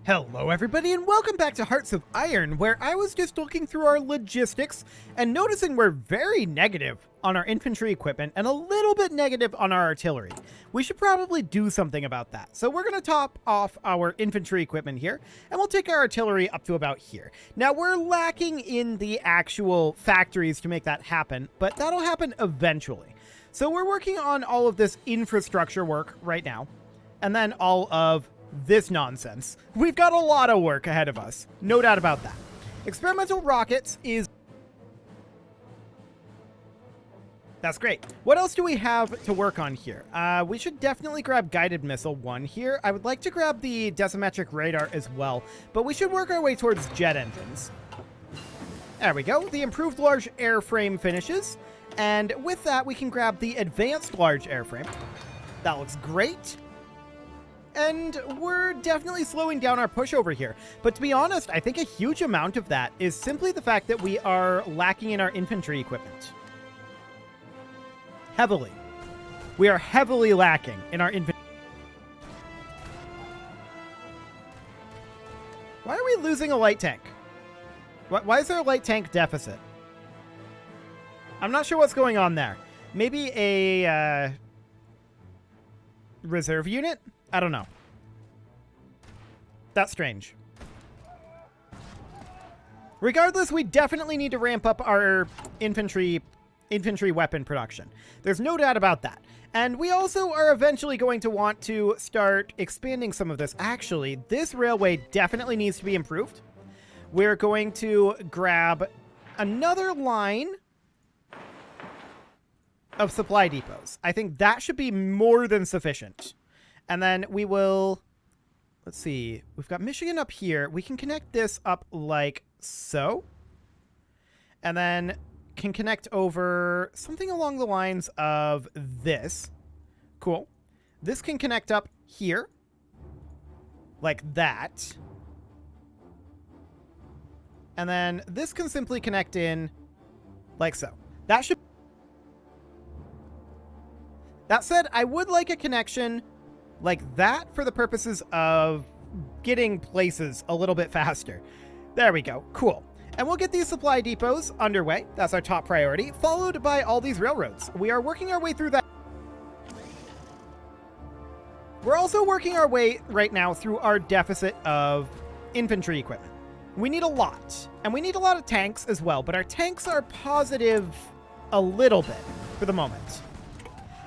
Hello everybody and welcome back to Hearts of Iron, where I was just looking through our logistics and noticing we're very negative on our infantry equipment and a little bit negative on our artillery. We should probably do something about that. So we're going to top off our infantry equipment here, and we'll take our artillery up to about here. Now we're lacking in the actual factories to make that happen, but that'll happen eventually. So we're working on all of this infrastructure work right now, and then all of this nonsense. We've got a lot of work ahead of us. No doubt about that. Experimental rockets is... That's great. What else do we have to work on here? We should definitely grab Guided Missile 1 here. I would like to grab the Decimetric Radar as well, but we should work our way towards jet engines. There we go. The improved large airframe finishes. And with that, we can grab the advanced large airframe. That looks great. And we're definitely slowing down our push over here. But to be honest, I think a huge amount of that is simply the fact that we are lacking in our infantry equipment. Heavily. We are heavily lacking in our infantry. Why are we losing a light tank? Why is there a light tank deficit? I'm not sure what's going on there. Maybe a reserve unit? I don't know. That's strange. Regardless, we definitely need to ramp up our infantry weapon production. There's no doubt about that. And we also are eventually going to want to start expanding some of this. Actually, this railway definitely needs to be improved. We're going to grab another line of supply depots. I think that should be more than sufficient. And then we will, let's see, we've got Michigan up here. We can connect this up like so. And then can connect over something along the lines of this. Cool. This can connect up here. Like that. And then this can simply connect in like so. That should... That said, I would like a connection like that for the purposes of getting places a little bit faster. There we go. Cool. And we'll get these supply depots underway. That's our top priority, followed by all these railroads. We are working our way through that. We're also working our way right now through our deficit of infantry equipment. We need a lot, and we need a lot of tanks as well, but our tanks are positive a little bit for the moment.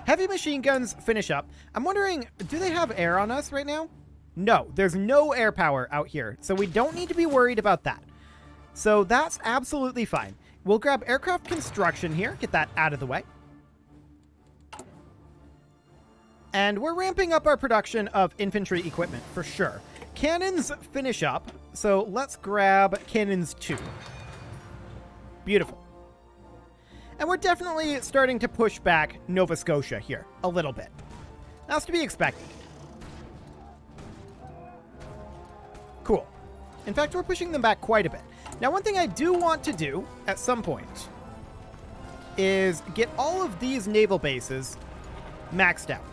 Heavy machine guns finish up. I'm wondering, do they have air on us right now? No, there's no air power out here, so we don't need to be worried about that. So that's absolutely fine. We'll grab aircraft construction here, get that out of the way. And we're ramping up our production of infantry equipment for sure. Cannons finish up, so let's grab cannons 2. Beautiful. And we're definitely starting to push back Nova Scotia here a little bit. That's to be expected. Cool. In fact, we're pushing them back quite a bit. Now, one thing I do want to do at some point is get all of these naval bases maxed out.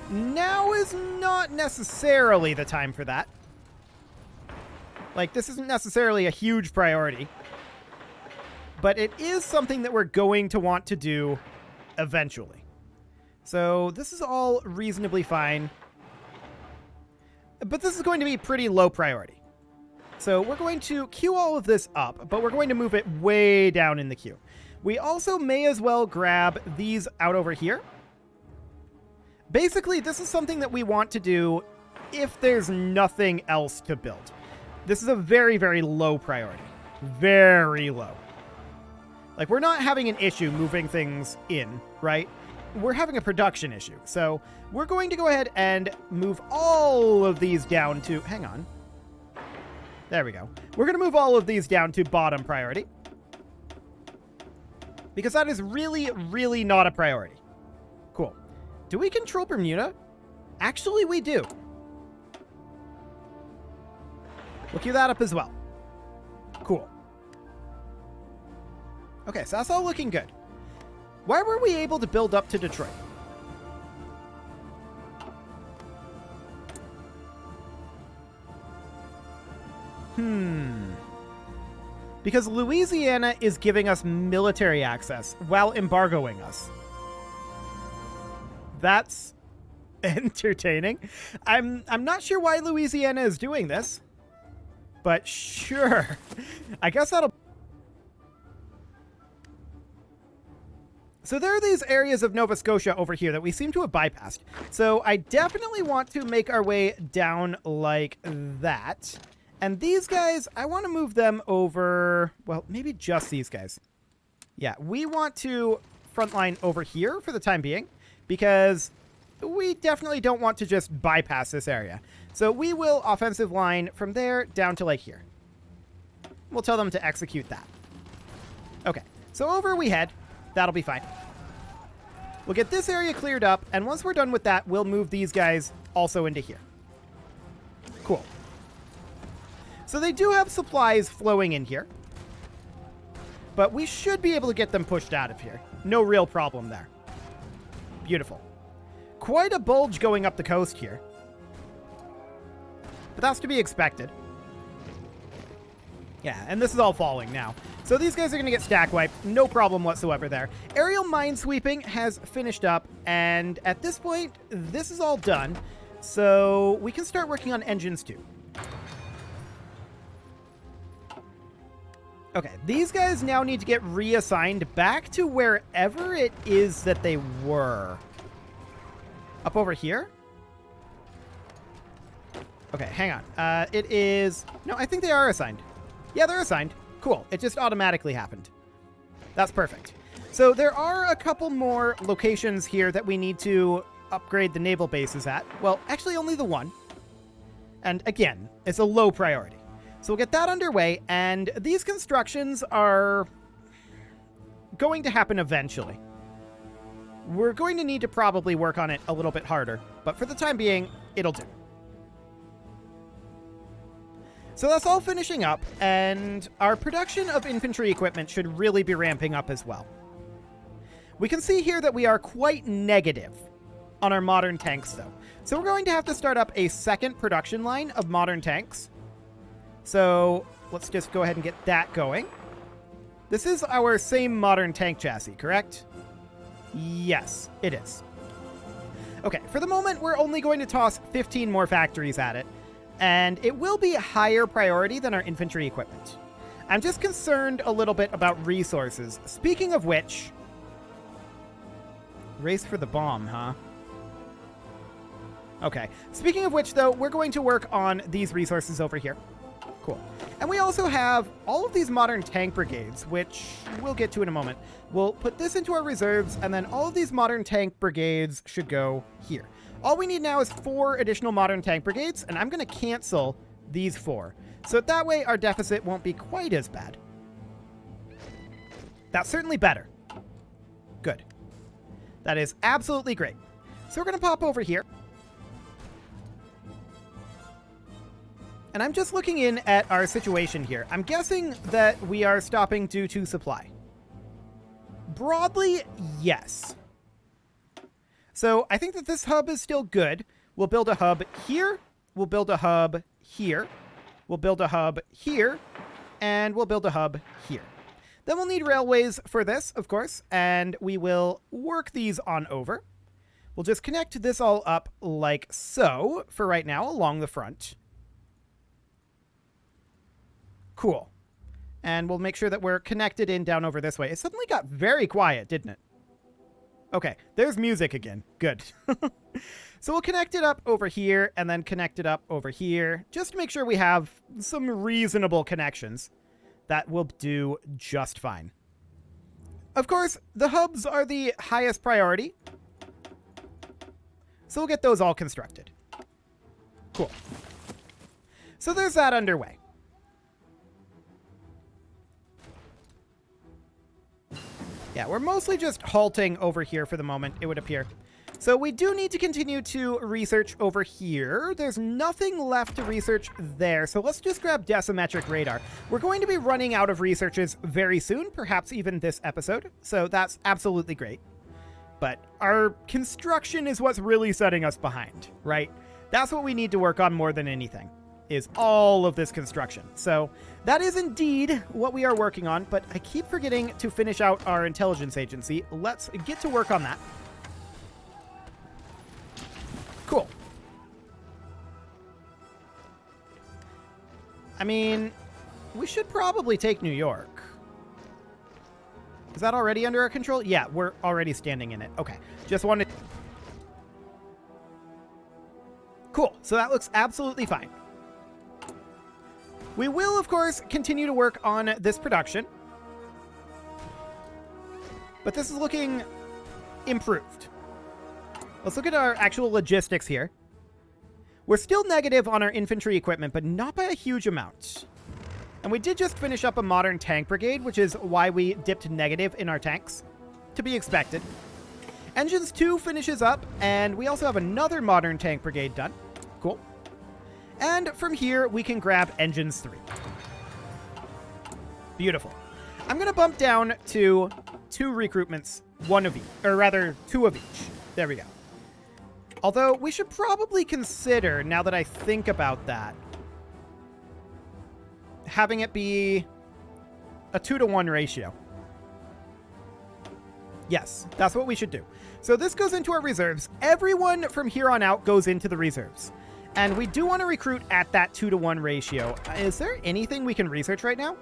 Now is not necessarily the time for that. Like, this isn't necessarily a huge priority. But it is something that we're going to want to do eventually. So this is all reasonably fine. But this is going to be pretty low priority. So we're going to queue all of this up, but we're going to move it way down in the queue. We also may as well grab these out over here. Basically, this is something that we want to do if there's nothing else to build. This is a very, very low priority. Very low. Like, we're not having an issue moving things in, right? We're having a production issue. So we're going to go ahead and move all of these down to... Hang on. There we go. We're going to move all of these down to bottom priority. Because that is really, really not a priority. Cool. Do we control Bermuda? Actually, we do. We'll queue that up as well. Cool. Okay, so that's all looking good. Why were we able to build up to Detroit? Because Louisiana is giving us military access while embargoing us. That's entertaining. I'm not sure why Louisiana is doing this, but sure. I guess that'll... So there are these areas of Nova Scotia over here that we seem to have bypassed. So I definitely want to make our way down like that. And these guys, I want to move them over... Well, maybe just these guys. Yeah, we want to frontline over here for the time being, because we definitely don't want to just bypass this area. So we will offensive line from there down to like here. We'll tell them to execute that. Okay, so over we head. That'll be fine. We'll get this area cleared up, and once we're done with that, we'll move these guys also into here. Cool. So they do have supplies flowing in here, but we should be able to get them pushed out of here. No real problem there. Beautiful. Quite a bulge going up the coast here, but that's to be expected. Yeah, and this is all falling now. So these guys are going to get stack wiped. No problem whatsoever there. Aerial minesweeping has finished up, and at this point, this is all done. So we can start working on engines too. Okay, these guys now need to get reassigned back to wherever it is that they were. Up over here? Okay, hang on. It is... No, I think they are assigned. Yeah, they're assigned. Cool. It just automatically happened. That's perfect. So there are a couple more locations here that we need to upgrade the naval bases at. Well, actually only the one. And again, it's a low priority. So we'll get that underway, and these constructions are going to happen eventually. We're going to need to probably work on it a little bit harder, but for the time being, it'll do. So that's all finishing up, and our production of infantry equipment should really be ramping up as well. We can see here that we are quite negative on our modern tanks, though. So we're going to have to start up a second production line of modern tanks. So let's just go ahead and get that going. This is our same modern tank chassis, correct? Yes, it is. Okay, for the moment, we're only going to toss 15 more factories at it, and it will be a higher priority than our infantry equipment. I'm just concerned a little bit about resources. Speaking of which... Race for the bomb, huh? Okay. Speaking of which, though, we're going to work on these resources over here. Cool. And we also have all of these modern tank brigades, which we'll get to in a moment. We'll put this into our reserves, and then all of these modern tank brigades should go here. All we need now is 4 additional modern tank brigades, and I'm going to cancel these 4. So that way our deficit won't be quite as bad. That's certainly better. Good. That is absolutely great. So we're going to pop over here. And I'm just looking in at our situation here. I'm guessing that we are stopping due to supply. Broadly, yes. So I think that this hub is still good. We'll build a hub here. We'll build a hub here. We'll build a hub here. And we'll build a hub here. Then we'll need railways for this, of course. And we will work these on over. We'll just connect this all up like so for right now along the front. Cool. And we'll make sure that we're connected in down over this way. It suddenly got very quiet, didn't it? Okay, there's music again. Good. So we'll connect it up over here and then connect it up over here just to make sure we have some reasonable connections. That will do just fine. Of course, the hubs are the highest priority. So we'll get those all constructed. Cool. So there's that underway. Yeah, we're mostly just halting over here for the moment, it would appear. So we do need to continue to research over here. There's nothing left to research there, so let's just grab decimetric radar. We're going to be running out of researches very soon, perhaps even this episode, so that's absolutely great. But our construction is what's really setting us behind, right? That's what we need to work on more than anything, is all of this construction. So that is indeed what we are working on, but I keep forgetting to finish out our intelligence agency. Let's get to work on that. Cool. I mean, we should probably take New York. Is that already under our control? Yeah, we're already standing in it. Okay, just wanted... Cool, so that looks absolutely fine. We will, of course, continue to work on this production. But this is looking improved. Let's look at our actual logistics here. We're still negative on our infantry equipment, but not by a huge amount. And we did just finish up a modern tank brigade, which is why we dipped negative in our tanks. To be expected. Engines 2 finishes up, and we also have another modern tank brigade done. Cool. And from here, we can grab engines 3. Beautiful. I'm going to bump down to 2 recruitments, 1 of each, or rather 2 of each. There we go. Although, we should probably consider, now that I think about that, having it be a 2-to-1 ratio. Yes, that's what we should do. So this goes into our reserves. Everyone from here on out goes into the reserves. And we do want to recruit at that 2-to-1 ratio. Is there anything we can research right now?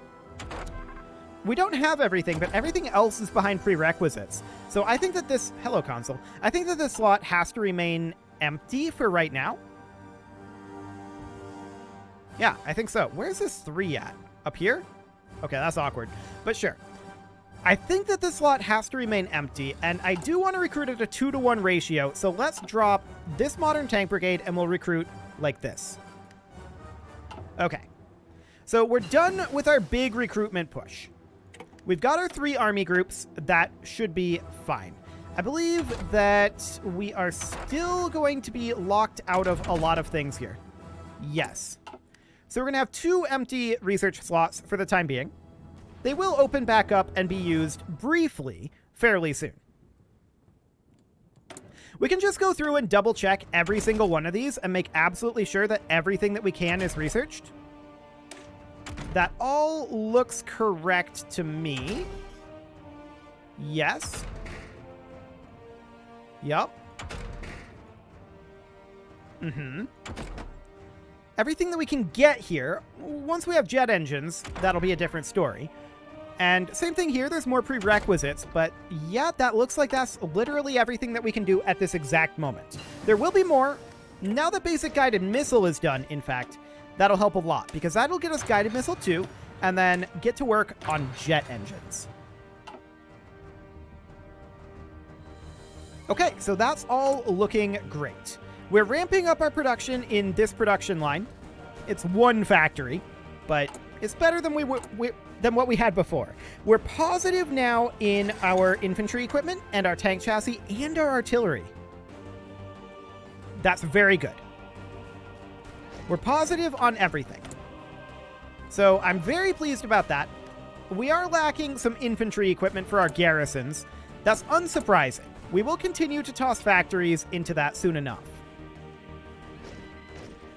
We don't have everything, but everything else is behind prerequisites. So I think that this... Hello, console. I think that this slot has to remain empty for right now. Yeah, I think so. Where's this 3 at? Up here? Okay, that's awkward. But sure. I think that this slot has to remain empty, and I do want to recruit at a 2-to-1 ratio, so let's drop this modern tank brigade, and we'll recruit like this. Okay. So we're done with our big recruitment push. We've got our 3 army groups. That should be fine. I believe that we are still going to be locked out of a lot of things here. Yes. So we're going to have 2 empty research slots for the time being. They will open back up and be used briefly fairly soon. We can just go through and double check every single one of these and make absolutely sure that everything that we can is researched. That all looks correct to me. Yes. Yup. Mm-hmm. Everything that we can get here, once we have jet engines, that'll be a different story. And same thing here, there's more prerequisites, but yeah, that looks like that's literally everything that we can do at this exact moment. There will be more. Now that basic guided missile is done, in fact, that'll help a lot, because that'll get us guided missile 2, and then get to work on jet engines. Okay, so that's all looking great. We're ramping up our production in this production line. It's 1 factory, but it's better than than what we had before. We're positive now in our infantry equipment and our tank chassis and our artillery. That's very good. We're positive on everything. So I'm very pleased about that. We are lacking some infantry equipment for our garrisons. That's unsurprising. We will continue to toss factories into that soon enough.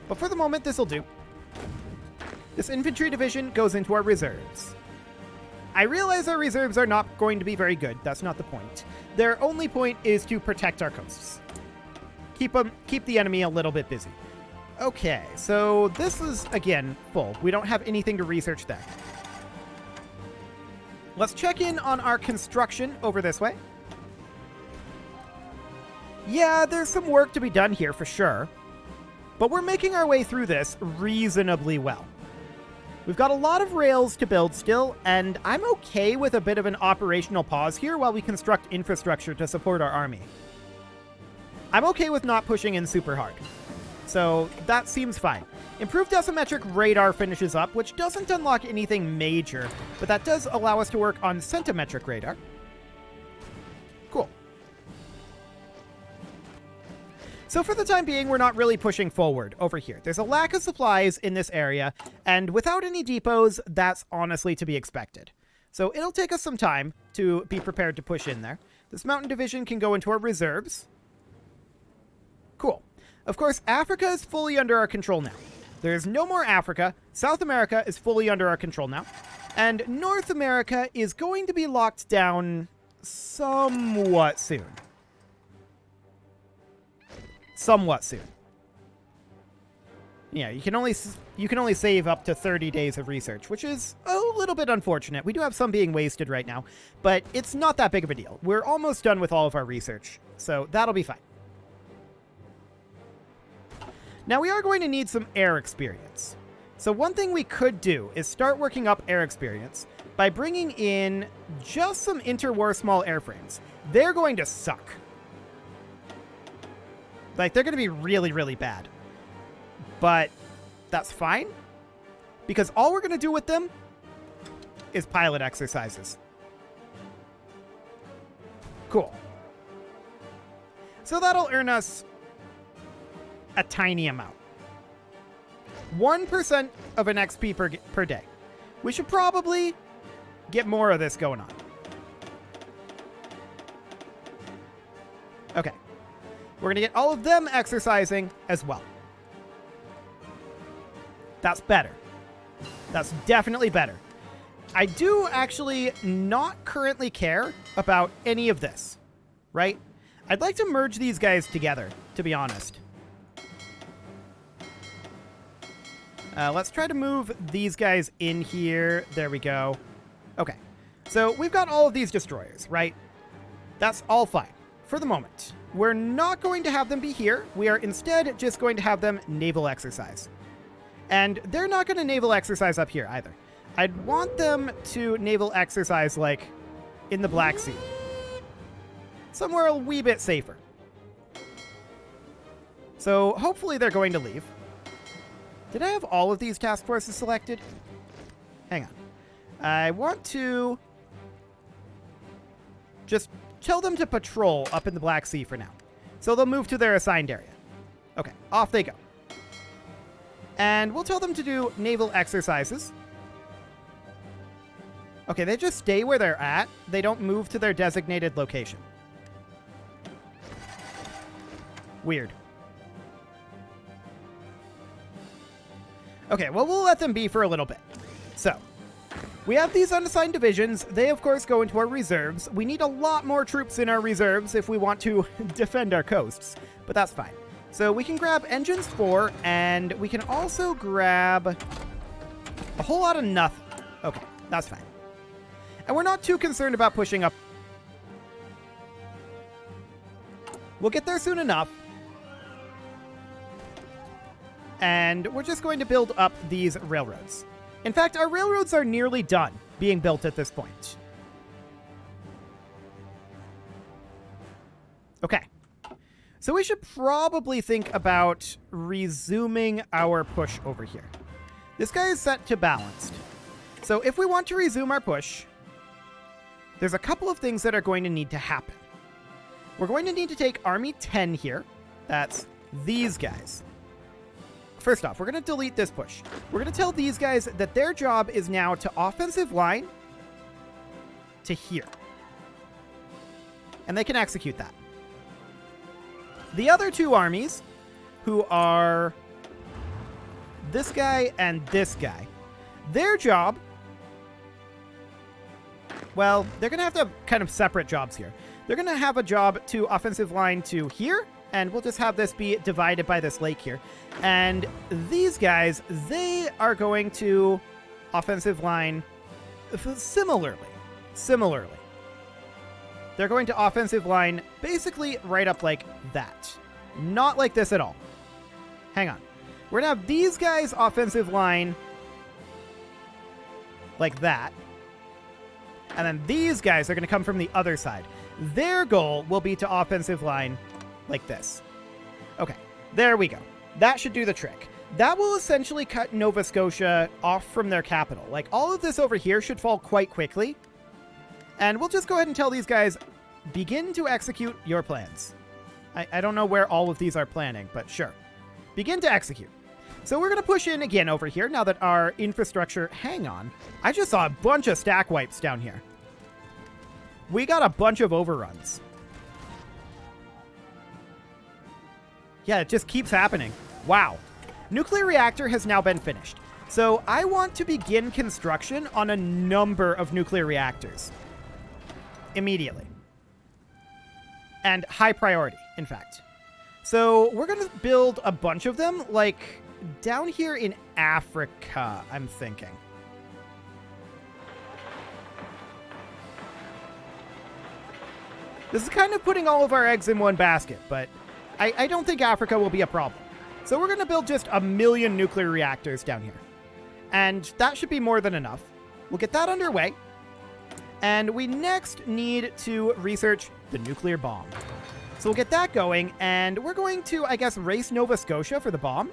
But for the moment, this will do. This infantry division goes into our reserves. I realize our reserves are not going to be very good. That's not the point. Their only point is to protect our coasts. Keep the enemy a little bit busy. Okay, so this is, again, full. We don't have anything to research there. Let's check in on our construction over this way. Yeah, there's some work to be done here for sure. But we're making our way through this reasonably well. We've got a lot of rails to build still, and I'm okay with a bit of an operational pause here while we construct infrastructure to support our army. I'm okay with not pushing in super hard. So that seems fine. Improved asymmetric radar finishes up, which doesn't unlock anything major, but that does allow us to work on centimetric radar. Cool. So for the time being, we're not really pushing forward over here. There's a lack of supplies in this area, and without any depots, that's honestly to be expected. So it'll take us some time to be prepared to push in there. This mountain division can go into our reserves. Cool. Of course, Africa is fully under our control now. There's no more Africa. South America is fully under our control now. And North America is going to be locked down somewhat soon. Somewhat soon. Yeah, you can only save up to 30 days of research, which is a little bit unfortunate. We do have some being wasted right now, but it's not that big of a deal. We're almost done with all of our research, so that'll be fine. Now, we are going to need some air experience. So one thing we could do is start working up air experience by bringing in just some interwar small airframes. They're going to suck. Like, they're going to be really, really bad. But that's fine, because all we're going to do with them is pilot exercises. Cool. So that'll earn us a tiny amount. 1% of an XP per day. We should probably get more of this going on. Okay. We're going to get all of them exercising as well. That's better. That's definitely better. I do actually not currently care about any of this, right? I'd like to merge these guys together, to be honest. Let's try to move these guys in here. There we go. Okay. So we've got all of these destroyers, right? That's all fine for the moment. We're not going to have them be here. We are instead just going to have them naval exercise. And they're not going to naval exercise up here either. I'd want them to naval exercise, like, in the Black Sea. Somewhere a wee bit safer. So hopefully they're going to leave. Did I have all of these task forces selected? Hang on. I want to just tell them to patrol up in the Black Sea for now. So they'll move to their assigned area. Okay, off they go. And we'll tell them to do naval exercises. Okay, they just stay where they're at. They don't move to their designated location. Weird. Okay, well, we'll let them be for a little bit. So, we have these unassigned divisions. They, of course, go into our reserves. We need a lot more troops in our reserves if we want to defend our coasts, but that's fine. So we can grab engines 4, and we can also grab a whole lot of nothing. Okay, that's fine. And we're not too concerned about pushing up. We'll get there soon enough. And we're just going to build up these railroads. In fact, our railroads are nearly done being built at this point. Okay. So we should probably think about resuming our push over here. This guy is set to balanced. So if we want to resume our push, there's a couple of things that are going to need to happen. We're going to need to take Army 10 here. That's these guys. First off, we're going to delete this push. We're going to tell these guys that their job is now to offensive line to here. And they can execute that. The other two armies, who are this guy and this guy, their job, well, they're going to have kind of separate jobs here. They're going to have a job to offensive line to here, and we'll just have this be divided by this lake here. And these guys, they are going to offensive line similarly. They're going to offensive line basically right up like that. Not like this at all. Hang on. We're going to have these guys offensive line like that. And then these guys are going to come from the other side. Their goal will be to offensive line like this. Okay, there we go. That should do the trick. That will essentially cut Nova Scotia off from their capital. Like, all of this over here should fall quite quickly. And we'll just go ahead and tell these guys, begin to execute your plans. I don't know where all of these are planning, but sure. Begin to execute. So we're going to push in again over here now that our infrastructure... Hang on. I just saw a bunch of stack wipes down here. We got a bunch of overruns. Yeah, it just keeps happening. Wow. Nuclear reactor has now been finished. So I want to begin construction on a number of nuclear reactors. Immediately. And high priority, in fact. So we're going to build a bunch of them, like down here in Africa, I'm thinking. This is kind of putting all of our eggs in one basket, but I don't think Africa will be a problem. So we're going to build just 1 million nuclear reactors down here. And that should be more than enough. We'll get that underway. And we next need to research the nuclear bomb. So we'll get that going, and we're going to, I guess, race Nova Scotia for the bomb.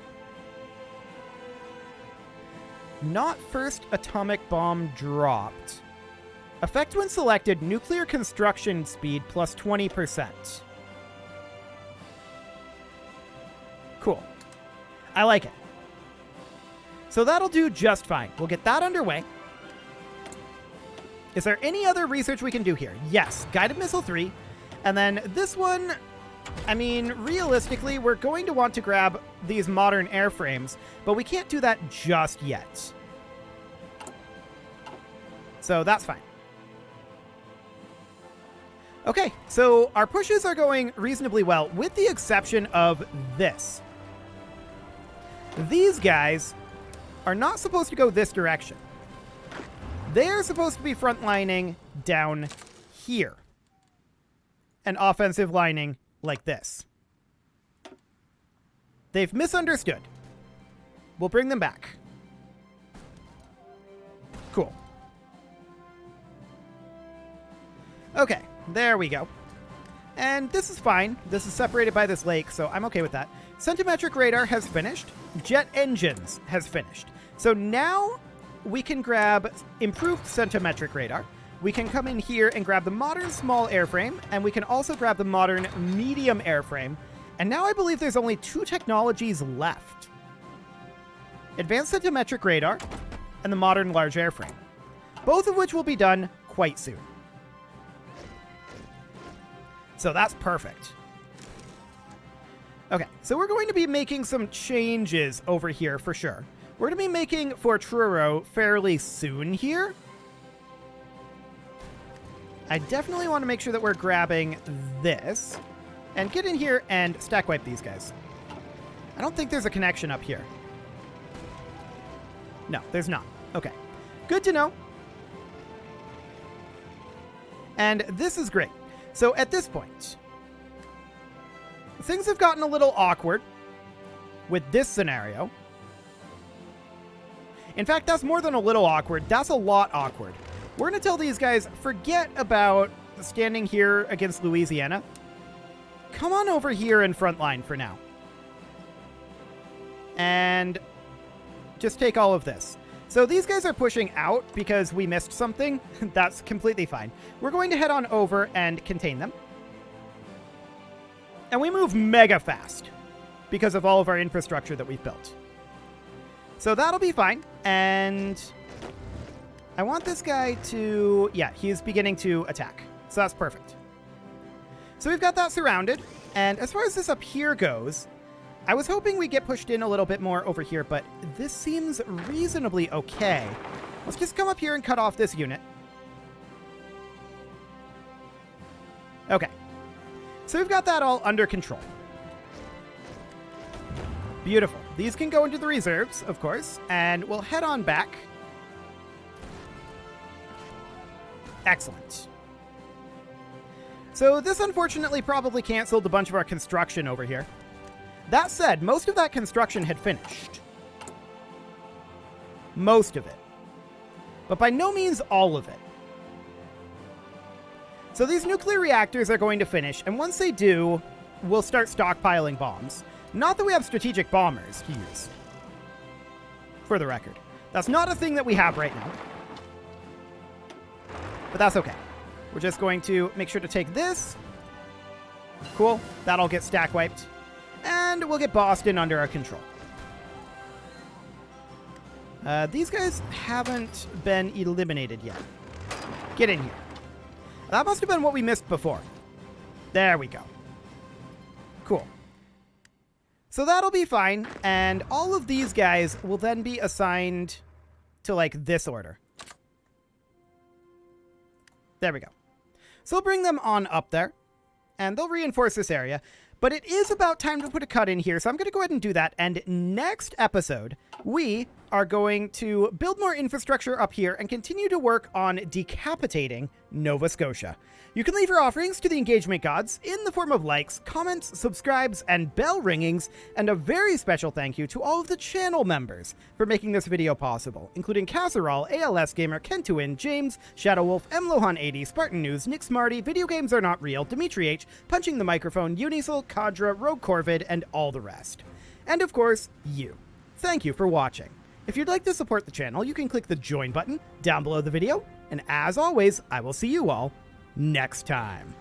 Not first atomic bomb dropped. Effect when selected, nuclear construction speed plus 20%. Cool. I like it. So that'll do just fine. We'll get that underway. Is there any other research we can do here? Yes. Guided Missile 3. And then this one, I mean, realistically, we're going to want to grab these modern airframes, but we can't do that just yet. So that's fine. Okay, so our pushes are going reasonably well, with the exception of this. These guys are not supposed to go this direction. They're supposed to be frontlining down here. And offensive lining like this. They've misunderstood. We'll bring them back. Cool. Okay, there we go. And this is fine. This is separated by this lake, so I'm okay with that. Centimetric radar has finished. Jet engines has finished. So now we can grab improved centimetric radar. We can come in here and grab the modern small airframe, and we can also grab the modern medium airframe. And now I believe there's only 2 technologies left. Advanced centimetric radar and the modern large airframe. Both of which will be done quite soon. So that's perfect. Okay, so we're going to be making some changes over here for sure. We're going to be making Fort Truro fairly soon here. I definitely want to make sure that we're grabbing this and get in here and stack wipe these guys. I don't think there's a connection up here. No, there's not. Okay, good to know. And this is great. So at this point, things have gotten a little awkward with this scenario. In fact, that's more than a little awkward. That's a lot awkward. We're going to tell these guys, forget about standing here against Louisiana. Come on over here in front line for now. And just take all of this. So these guys are pushing out because we missed something. That's completely fine. We're going to head on over and contain them. And we move mega fast because of all of our infrastructure that we've built. So that'll be fine. And I want this guy to... yeah, he's beginning to attack. So that's perfect. So we've got that surrounded. And as far as this up here goes, I was hoping we'd get pushed in a little bit more over here, but this seems reasonably okay. Let's just come up here and cut off this unit. Okay. So we've got that all under control. Beautiful. These can go into the reserves, of course, and we'll head on back. Excellent. So this unfortunately probably canceled a bunch of our construction over here. That said, most of that construction had finished. Most of it. But by no means all of it. So these nuclear reactors are going to finish, and once they do, we'll start stockpiling bombs. Not that we have strategic bombers to use. For the record. That's not a thing that we have right now. But that's okay. We're just going to make sure to take this. Cool. That'll get stack wiped. And we'll get Boston under our control. These guys haven't been eliminated yet. Get in here. That must have been what we missed before. There we go. Cool. So that'll be fine, and all of these guys will then be assigned to, like, this order. There we go. So we'll bring them on up there, and they'll reinforce this area. But it is about time to put a cut in here, so I'm going to go ahead and do that. And next episode, we are going to build more infrastructure up here and continue to work on decapitating Nova Scotia. You can leave your offerings to the engagement gods in the form of likes, comments, subscribes, and bell ringings, and a very special thank you to all of the channel members for making this video possible, including Casserole, ALS Gamer, Kentuin, James, Shadowwolf, MLohan80, Spartan News, Nick Smarty, Video Games Are Not Real, Dimitri H, Punching the Microphone, Unisil, Kadra, Rogue Corvid, and all the rest. And of course, you. Thank you for watching. If you'd like to support the channel, you can click the join button down below the video, and as always, I will see you all next time.